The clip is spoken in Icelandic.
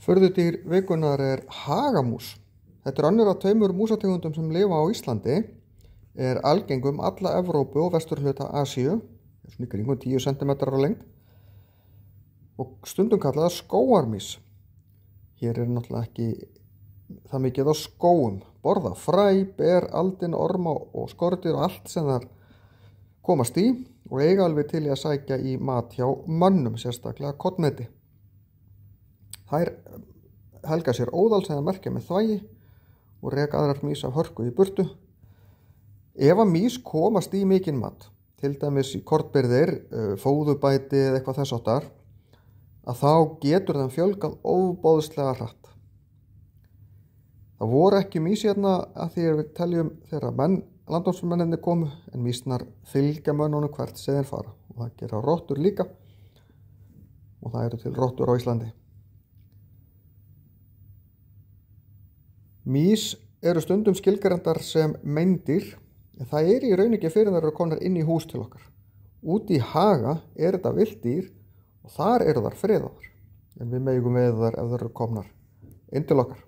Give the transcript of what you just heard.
Furðudýr vikunnar hagamús. Þetta önnur af tveimur músategundum sem lifa á Íslandi, algengum alla Evrópu og vesturhluta Asíu, svona í kringum 10 cm á lengd og stundum kallaða skógarmýs. Hér náttúrulega ekki það mikið á skógum, borða fræ, ber, aldin, orma og skordýr og allt sem þar komast í og eiga alveg til í að sækja í mat hjá mönnum, sérstaklega kollneti. Þær helga sér óðals eða merkja með þvægi og reka aðrar mýs af hörku í burtu. Ef að mýs komast í mikinn mat, til dæmis í kornbirgðir, fóðubæti eða eitthvað þess áttar, að þá getur þeim fjölgað ofboðslega hratt. Það voru ekki mýs hérna að því við teljum þegar landnámsmennirnir komu, en mýsnar fylgja mönnunum hvert sem þeir fara. Og það gera rottur líka og það eru til rottur á Íslandi. Mýs eru stundum skilgreindir sem meindýr, en það í raun ekki fyrir þær eru komnar inn í hús til okkar. Úti í haga þetta vilddýr og þar eru þær friðaðar, en við megum við þær ef þær eru komnar inn til okkar.